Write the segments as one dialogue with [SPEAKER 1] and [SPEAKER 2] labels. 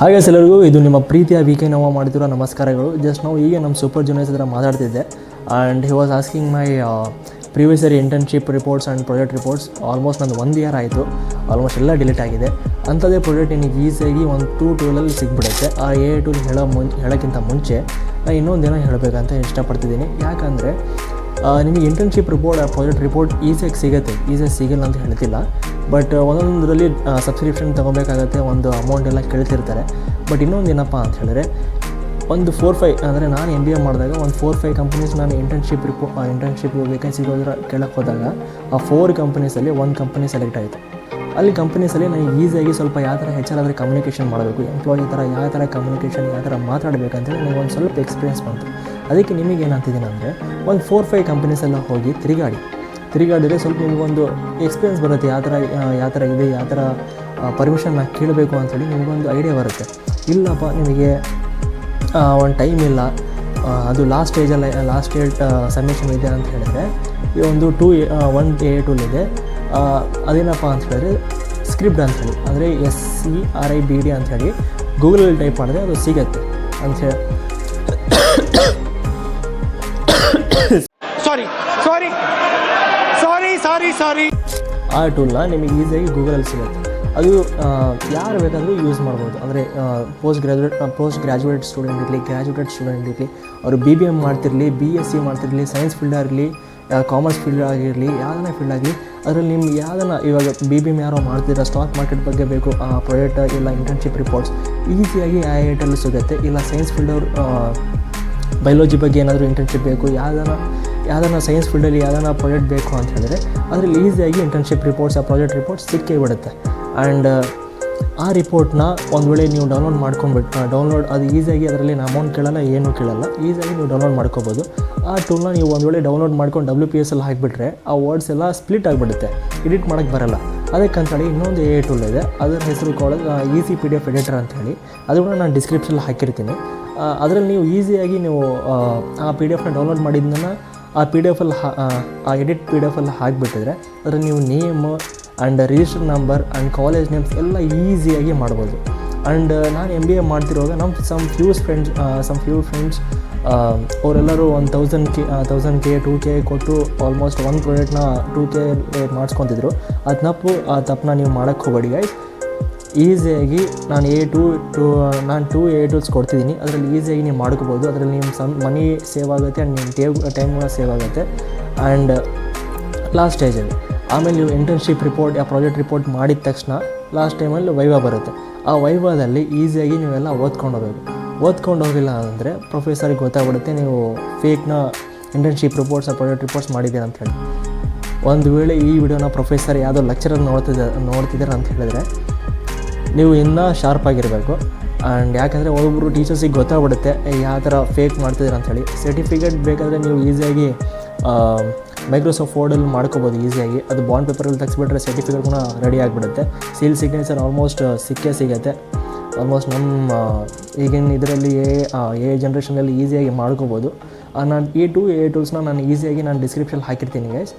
[SPEAKER 1] ಹಾಗೆ ಎಲ್ಲರಿಗೂ ಇದು ನಿಮ್ಮ ಪ್ರೀತಿಯ ವಿ.ಕೆ. ನಾವು ಮಾಡ್ತಿರೋ ನಮಸ್ಕಾರಗಳು. ಜಸ್ಟ್ ನಾವು ಈಗ ನಮ್ಮ ಸೂಪರ್ ಜೂನಿಯರ್ಸ್ ಹತ್ರ ಮಾತಾಡ್ತಿದ್ದೆ and he was asking my previous year internship reports and project reports. Almost ನಂದು 1 ಇಯರ್ ಆಯಿತು, ಆಲ್ಮೋಸ್ಟ್ ಎಲ್ಲ ಡಿಲೀಟ್ ಆಗಿದೆ. ಅಂಥದ್ದೇ ಪ್ರಾಜೆಕ್ಟ್ ನಿಮಗೆ ಈಸಿಯಾಗಿ ಒಂದು 2 ಸಿಗ್ಬಿಡುತ್ತೆ. ಆ AI ಟೂಲ್ ಹೇಳೋಕ್ಕಿಂತ ಮುಂಚೆ ನಾನು ಇನ್ನೊಂದೇನೋ ಹೇಳಬೇಕಂತ ಇಷ್ಟಪಡ್ತಿದ್ದೀನಿ. ಯಾಕಂದರೆ ನಿಮಗೆ ಇಂಟರ್ನ್ಶಿಪ್ ರಿಪೋರ್ಟ್ ಪ್ರಾಜೆಕ್ಟ್ ರಿಪೋರ್ಟ್ ಈಸಿಯಾಗಿ ಸಿಗಲ್ಲ ಅಂತ ಹೇಳ್ತಿಲ್ಲ. ಬಟ್ ಒಂದೊಂದರಲ್ಲಿ ಸಬ್ಸ್ಕ್ರಿಪ್ಷನ್ ತೊಗೋಬೇಕಾಗತ್ತೆ, ಒಂದು ಅಮೌಂಟ್ ಎಲ್ಲ ಕೇಳ್ತಿರ್ತಾರೆ. ಬಟ್ ಇನ್ನೊಂದು ಏನಪ್ಪ ಅಂತ ಹೇಳಿದ್ರೆ, ಒಂದು 4-5 ಅಂದರೆ ನಾನು MBA ಮಾಡಿದಾಗ ಒಂದು 4-5 ಕಂಪ್ನೀಸ್ ನಾನು ಇಂಟರ್ನ್ಶಿಪ್ ವೇಕೆನ್ಸಿಗೋದ್ರೆ ಕೇಳಕ್ಕೆ ಹೋದಾಗ ಆ 4 ಕಂಪ್ನೀಸಲ್ಲಿ 1 ಕಂಪ್ನಿ ಸೆಲೆಕ್ಟ್ ಆಯಿತು. ಅಲ್ಲಿ ಕಂಪ್ನೀಸಲ್ಲಿ ನನಗೆ ಈಸಿಯಾಗಿ ಸ್ವಲ್ಪ ಯಾವ ಥರ ಹೆಚ್ಚಾದ್ರೆ ಕಮ್ಯುನಿಕೇಷನ್ ಮಾಡಬೇಕು, ಎಂಪ್ಲಾಯಿ ಥರ ಯಾವ ಥರ ಕಮ್ಯುನಿಕೇಷನ್ ಯಾವ ಥರ ಮಾತಾಡಬೇಕಂತೇಳಿ ನನಗೆ ಒಂದು ಸ್ವಲ್ಪ ಎಕ್ಸ್ಪೀರಿಯೆನ್ಸ್ ಬಂತು. ಅದಕ್ಕೆ ನಿಮಗೆ ಏನಂತಿದ್ದೀನಿ ಅಂದರೆ, ಒಂದು 4-5 ಕಂಪ್ನೀಸೆಲ್ಲ ಹೋಗಿ ತಿರುಗಾಡಿದರೆ ಸ್ವಲ್ಪ ನಿಮಗೊಂದು ಎಕ್ಸ್ಪೀರಿಯೆನ್ಸ್ ಬರುತ್ತೆ. ಯಾವ ಥರ ಇದೆ, ಯಾವ ಥರ ಪರ್ಮಿಷನ್ ನಾನು ಕೇಳಬೇಕು ಅಂಥೇಳಿ ನಿಮಗೊಂದು ಐಡಿಯಾ ಬರುತ್ತೆ. ಇಲ್ಲಪ್ಪ ನಿಮಗೆ ಒಂದು ಟೈಮ್ ಇಲ್ಲ, ಅದು ಲಾಸ್ಟ್ ಸ್ಟೇಜ್ ಸಬ್ಮಿಷನ್ ಇದೆ ಅಂತ ಹೇಳಿದ್ರೆ ಈ ಒಂದು 1 AI ಟೂಲ್ ಇದೆ. ಅದೇನಪ್ಪ ಅಂತ ಹೇಳಿದ್ರೆ ಸ್ಕ್ರಿಪ್ಟ್ ಅಂಥೇಳಿ, ಅಂದರೆ SCRIBD ಅಂಥೇಳಿ ಗೂಗಲಲ್ಲಿ ಟೈಪ್ ಮಾಡಿದ್ರೆ ಅದು ಸಿಗತ್ತೆ ಅಂಥೇಳಿ. ಸಾರಿ ಆ ಟೂಲ್ನ ನಿಮಗೆ ಈಸಿಯಾಗಿ ಗೂಗಲಲ್ಲಿ ಸಿಗುತ್ತೆ. ಅದು ಯಾರು ಬೇಕಾದರೂ ಯೂಸ್ ಮಾಡ್ಬೋದು. ಅಂದರೆ ಪೋಸ್ಟ್ ಗ್ರ್ಯಾಜುಯೇಟ್ ಸ್ಟೂಡೆಂಟ್ ಇರಲಿ, ಗ್ರ್ಯಾಜುಯೇಟೆಡ್ ಸ್ಟೂಡೆಂಟ್ ಇರಲಿ, ಅವರು BBM ಮಾಡ್ತಿರಲಿ, BSc ಮಾಡ್ತಿರಲಿ, ಸೈನ್ಸ್ ಫೀಲ್ಡ್ ಆಗಿರಲಿ, ಕಾಮರ್ಸ್ ಫೀಲ್ಡ್ ಆಗಿರಲಿ, ಯಾವುದನ್ನ ಫೀಲ್ಡ್ ಆಗಲಿ, ಅದರಲ್ಲಿ ನಿಮ್ಗೆ ಯಾವುದನ್ನ ಇವಾಗ BBM ಯಾರೋ ಮಾಡ್ತಿರೋ ಸ್ಟಾಕ್ ಮಾರ್ಕೆಟ್ ಬಗ್ಗೆ ಬೇಕು ಆ ಪ್ರಾಜೆಕ್ಟ್ ಇಲ್ಲ ಇಂಟರ್ನ್ಶಿಪ್ ರಿಪೋರ್ಟ್ಸ್ ಈಸಿಯಾಗಿ AI ಟಲ್ಲಿ ಸಿಗುತ್ತೆ. ಇಲ್ಲ ಸೈನ್ಸ್ ಫೀಲ್ಡವ್ರು ಬಯಾಲಜಿ ಬಗ್ಗೆ ಏನಾದರೂ ಇಂಟರ್ನ್ಶಿಪ್ ಬೇಕು, ಯಾವುದನ್ನ ಸೈನ್ಸ್ ಫೀಲ್ಡಲ್ಲಿ ಯಾವುದನ್ನ ಪ್ರಾಜೆಕ್ಟ್ ಬೇಕು ಅಂತ ಹೇಳಿದ್ರೆ ಅದರಲ್ಲಿ ಈಸಿಯಾಗಿ ಇಂಟರ್ನ್ಶಿಪ್ ರಿಪೋರ್ಟ್ಸ್ ಆ ಪ್ರಾಜೆಕ್ಟ್ ರಿಪೋರ್ಟ್ಸ್ ಸಿಕ್ಕೇ ಬಿಡುತ್ತೆ. ಆ್ಯಂಡ್ ಆ ರಿಪೋರ್ಟ್ನ ಒಂದು ವೇಳೆ ನೀವು ಡೌನ್ಲೋಡ್ ಅದು ಈಸಿಯಾಗಿ ಅದರಲ್ಲಿ ಅಮೌಂಟ್ ಕೇಳಲ್ಲ, ಏನೂ ಕೇಳಲ್ಲ, ಈಸಿಯಾಗಿ ನೀವು ಡೌನ್ಲೋಡ್ ಮಾಡ್ಕೋಬೋದು. ಆ ಟೂಲ್ನ ನೀವು ಒಂದು ವೇಳೆ ಡೌನ್ಲೋಡ್ ಮಾಡ್ಕೊಂಡು WPS ಅಲ್ಲಿ ಹಾಕಿಬಿಟ್ರೆ ಆ ವರ್ಡ್ಸ್ ಎಲ್ಲ ಸ್ಪ್ಲಿಟ್ ಆಗಿಬಿಡುತ್ತೆ, ಎಡಿಟ್ ಮಾಡೋಕ್ಕೆ ಬರಲ್ಲ. ಅದಕ್ಕಂತೇಳಿ ಇನ್ನೊಂದು AI ಟೂಲ್ ಇದೆ, ಅದರ ಹೆಸರು ಈಸಿ PDF ಎಡಿಟರ್ ಅಂಥೇಳಿ. ಅದು ಕೂಡ ನಾನು ಡಿಸ್ಕ್ರಿಪ್ಷನಲ್ಲಿ ಹಾಕಿರ್ತೀನಿ. ಅದರಲ್ಲಿ ನೀವು ಈಸಿಯಾಗಿ ನೀವು ಆ PDFನ ಡೌನ್ಲೋಡ್ ಮಾಡಿದ್ದನ್ನು ಆ PDF-ಅಲ್ಲಿ ಆ ಎಡಿಟ್ PDF-ಅಲ್ಲಿ ಹಾಕಿಬಿಟ್ಟಿದ್ರೆ ಅದರಲ್ಲಿ ನೀವು name and register number and college names ಎಲ್ಲ ಈಸಿಯಾಗಿ ಮಾಡ್ಬೋದು. ಆ್ಯಂಡ್ ನಾನು MBA ಮಾಡ್ತಿರುವಾಗ ನಮ್ಮ ಸಮ್ ಫ್ಯೂ ಫ್ರೆಂಡ್ಸ್ ಅವರೆಲ್ಲರೂ 1000K 2K ಕೊಟ್ಟು ಆಲ್ಮೋಸ್ಟ್ ಒಂದು ಪ್ರಾಜೆಕ್ಟ್ನ 2K ಮಾಡಿಸ್ಕೊತಿದ್ರು. ಆ ತಪ್ಪನ್ನ ನೀವು ಮಾಡೋಕ್ಕೆ ಹೋಗಬೇಡಿ ಗೈಸ್. ಈಸಿಯಾಗಿ ನಾನು 2 AI ಟೂಲ್ಸ್ ಕೊಡ್ತಿದ್ದೀನಿ, ಅದರಲ್ಲಿ ಈಸಿಯಾಗಿ ನೀವು ಮಾಡ್ಕೋಬೋದು. ಅದರಲ್ಲಿ ನಿಮ್ಮ ಮನಿ ಸೇವ್ ಆಗುತ್ತೆ ಆ್ಯಂಡ್ ನಿಮ್ಮ ಟೈಮ್ ಕೂಡ ಸೇವ್ ಆಗುತ್ತೆ. ಆ್ಯಂಡ್ ಲಾಸ್ಟ್ ಸ್ಟೇಜಲ್ಲಿ ಆಮೇಲೆ ನೀವು ಇಂಟರ್ನ್ಶಿಪ್ ರಿಪೋರ್ಟ್ ಆ ಪ್ರಾಜೆಕ್ಟ್ ರಿಪೋರ್ಟ್ ಮಾಡಿದ ತಕ್ಷಣ ಲಾಸ್ಟ್ ಟೈಮಲ್ಲಿ ವೈವಾ ಬರುತ್ತೆ. ಆ ವೈವಾದಲ್ಲಿ ಈಸಿಯಾಗಿ ನೀವೆಲ್ಲ ಓದ್ಕೊಂಡು ಹೋಗಿಲ್ಲ ಅಂದರೆ ಪ್ರೊಫೆಸರ್ಗೆ ಗೊತ್ತಾಗ್ಬಿಡುತ್ತೆ ನೀವು ಫೇಕ್ನ ಇಂಟರ್ನ್ಶಿಪ್ ರಿಪೋರ್ಟ್ಸ್ ಆ ಪ್ರಾಜೆಕ್ಟ್ ರಿಪೋರ್ಟ್ಸ್ ಮಾಡಿದ್ದೀರ ಅಂಥೇಳಿ. ಒಂದು ವೇಳೆ ಈ ವಿಡಿಯೋನ ಪ್ರೊಫೆಸರ್ ಯಾವುದೋ ಲೆಕ್ಚರರ್ ನೋಡ್ತಿದ್ದಾರೆ ಅಂತ ಹೇಳಿದ್ರೆ ನೀವು ಇನ್ನೂ ಶಾರ್ಪ್ ಆಗಿರಬೇಕು. ಆ್ಯಂಡ್ ಯಾಕಂದರೆ ಒಬ್ಬೊಬ್ಬರು ಟೀಚರ್ಸಿಗೆ ಗೊತ್ತಾಗ್ಬಿಡುತ್ತೆ ಯಾವ ಥರ ಫೇಕ್ ಮಾಡ್ತಿದ್ದಾರೆ ಅಂಥೇಳಿ. ಸರ್ಟಿಫಿಕೇಟ್ ಬೇಕಾದರೆ ನೀವು ಈಸಿಯಾಗಿ ಮೈಕ್ರೋಸಾಫ್ಟ್ ವರ್ಡಲ್ಲಿ ಮಾಡ್ಕೋಬೋದು ಈಸಿಯಾಗಿ. ಅದು ಬಾಂಡ್ ಪೇಪರಲ್ಲಿ ತೆಗೆಸ್ಬಿಟ್ರೆ ಸರ್ಟಿಫಿಕೇಟ್ ಕೂಡ ರೆಡಿ ಆಗಿಬಿಡುತ್ತೆ. ಸೀಲ್ ಸಿಗ್ನೇಚರ್ ಆಲ್ಮೋಸ್ಟ್ ಸಿಗುತ್ತೆ. ಆಲ್ಮೋಸ್ಟ್ ನಮ್ಮ ಈಗಿನ ಇದರಲ್ಲಿ AI ಜನ್ರೇಷನಲ್ಲಿ ಈಸಿಯಾಗಿ ಮಾಡ್ಕೋಬೋದು. ನಾನು ಈ 2 AI ಟೂಲ್ಸ್ನ ನಾನು ಈಸಿಯಾಗಿ ಡಿಸ್ಕ್ರಿಪ್ಷನ್ ಹಾಕಿರ್ತೀನಿ guys,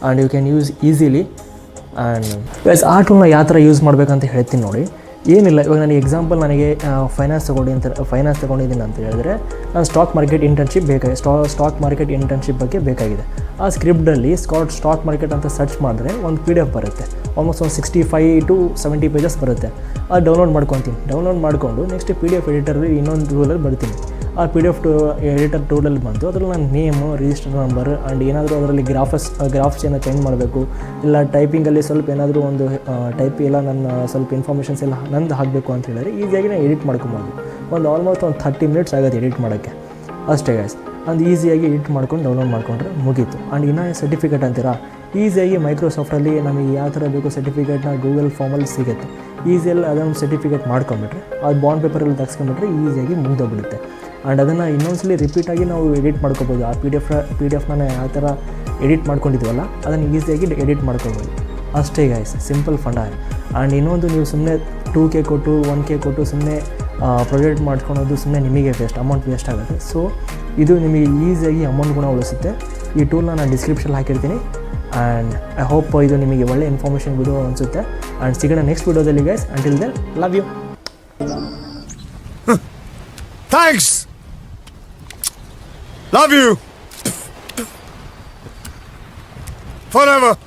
[SPEAKER 1] and you can use easily. And guys ಆ ಟೂಲ್ನ ಯಾವ ಥರ ಯೂಸ್ ಮಾಡಬೇಕಂತ ಹೇಳ್ತೀನಿ ನೋಡಿ. ಏನಿಲ್ಲ, ಇವಾಗ ನನಗೆ ಎಕ್ಸಾಂಪಲ್ ನನಗೆ ಫೈನಾನ್ಸ್ ತೊಗೊಂಡಿದ್ದೀನಿ ಅಂತ ಹೇಳಿದ್ರೆ ನಾನು ಸ್ಟಾಕ್ ಮಾರ್ಕೆಟ್ ಇಂಟರ್ನ್ಶಿಪ್ ಬಗ್ಗೆ ಬೇಕಾಗಿದೆ. ಆ ಸ್ಕ್ರಿಪ್ಟಲ್ಲಿ ಸ್ಟಾಕ್ ಮಾರ್ಕೆಟ್ ಅಂತ ಸರ್ಚ್ ಮಾಡಿದ್ರೆ ಒಂದು PDF ಬರುತ್ತೆ, ಆಲ್ಮೋಸ್ಟ್ ಒಂದು 65 to 70 ಪೇಜಸ್ ಬರುತ್ತೆ. ಅದು ಡೌನ್ಲೋಡ್ ಮಾಡಿಕೊಂಡು ನೆಕ್ಸ್ಟ್ PDF ಎಡಿಟರಲ್ಲಿ ಇನ್ನೊಂದು ಟೂಲಲ್ಲಿ ಬರ್ತೀನಿ. ಆ PDF ಎಡಿಟರ್ ಟೂಲಲ್ಲಿ ಬಂತು, ಅದರಲ್ಲಿ ನಾನು ನೇಮು, ರಿಜಿಸ್ಟರ್ ನಂಬರ್ ಆ್ಯಂಡ್ ಏನಾದರೂ ಅದರಲ್ಲಿ ಗ್ರಾಫ್ಸ್ ಏನೋ ಚೇಂಜ್ ಮಾಡಬೇಕು, ಇಲ್ಲ ಟೈಪಿಂಗಲ್ಲಿ ಸ್ವಲ್ಪ ಏನಾದರೂ ಒಂದು ಟೈಪ್ ಎಲ್ಲ ನನ್ನ ಸ್ವಲ್ಪ ಇನ್ಫಾರ್ಮೇಷನ್ಸ್ ಎಲ್ಲ ನಂದು ಹಾಕಬೇಕು ಅಂತ ಹೇಳಿದ್ರೆ ಈಸಿಯಾಗಿ ನಾನು ಎಡಿಟ್ ಮಾಡ್ಕೊಬೋದು. ಆಲ್ಮೋಸ್ಟ್ ಒಂದು 30 ಮಿನಿಟ್ಸ್ ಆಗುತ್ತೆ ಎಡಿಟ್ ಮಾಡೋಕ್ಕೆ ಅಷ್ಟೇ ಗೈಸ್. ಅದು ಈಸಿಯಾಗಿ ಎಡಿಟ್ ಮಾಡ್ಕೊಂಡು ಡೌನ್ಲೋಡ್ ಮಾಡಿಕೊಂಡ್ರೆ ಮುಗೀತು. ಆ್ಯಂಡ್ ಇನ್ನೂ ಸರ್ಟಿಫಿಕೇಟ್ ಅಂತೀರಾ, ಈಸಿಯಾಗಿ ಮೈಕ್ರೋಸಾಫ್ಟಲ್ಲಿ ನಮಗೆ ಯಾವ ಥರ ಬೇಕು ಸರ್ಟಿಫಿಕೇಟ್ನ ಗೂಗಲ್ ಫಾರ್ಮಲ್ಲಿ ಸಿಗುತ್ತೆ. ಈಸಿಯಲ್ಲಿ ಅದನ್ನು ಸರ್ಟಿಫಿಕೇಟ್ ಮಾಡ್ಕೊಂಬಿಟ್ರೆ ಅದು ಬಾಂಡ್ ಪೇಪರಲ್ಲಿ ತೆಗೆಸ್ಕೊಂಬಿಟ್ರೆ ಈಸಿಯಾಗಿ ಮುಗ್ದೋಗ್ಬಿಡುತ್ತೆ. ಆ್ಯಂಡ್ ಅದನ್ನು ಇನ್ನೊಂದ್ಸಲಿ ರಿಪೀಟಾಗಿ ನಾವು ಎಡಿಟ್ ಮಾಡ್ಕೋಬೋದು. ಆ PDF-ನ ಯಾವ ಥರ ಎಡಿಟ್ ಮಾಡ್ಕೊಂಡಿದ್ದೀವಲ್ಲ ಅದನ್ನು ಈಸಿಯಾಗಿ ಎಡಿಟ್ ಮಾಡ್ಕೋಬೋದು ಅಷ್ಟೇ ಗೈಸ್. Simple fund. ಆ್ಯಂಡ್ ಇನ್ನೊಂದು, ನೀವು ಸುಮ್ಮನೆ 2K ಕೊಟ್ಟು 1K ಕೊಟ್ಟು ಸುಮ್ಮನೆ ಪ್ರಾಜೆಕ್ಟ್ ಮಾಡ್ಕೊಳೋದು ಸುಮ್ಮನೆ ನಿಮಗೆ ಅಮೌಂಟ್ ವೇಸ್ಟ್ ಆಗುತ್ತೆ. ಸೊ ಇದು ನಿಮಗೆ ಈಸಿಯಾಗಿ ಅಮೌಂಟ್ ಕೂಡ ಉಳಿಸುತ್ತೆ. ಈ ಟೂಲ್ನ ನಾನು ಡಿಸ್ಕ್ರಿಪ್ಷನ್ ಹಾಕಿರ್ತೀನಿ. ಆ್ಯಂಡ್ ಐ ಹೋಪ್ ಇದು ನಿಮಗೆ ಒಳ್ಳೆ ಇನ್ಫಾರ್ಮೇಷನ್ ವಿಡಿಯೋ ಅನಿಸುತ್ತೆ. ಆ್ಯಂಡ್ ಸಿಗೋಣ ನೆಕ್ಸ್ಟ್ ವಿಡಿಯೋದಲ್ಲಿ guys. Until then love you.
[SPEAKER 2] Thanks. Love you for ever.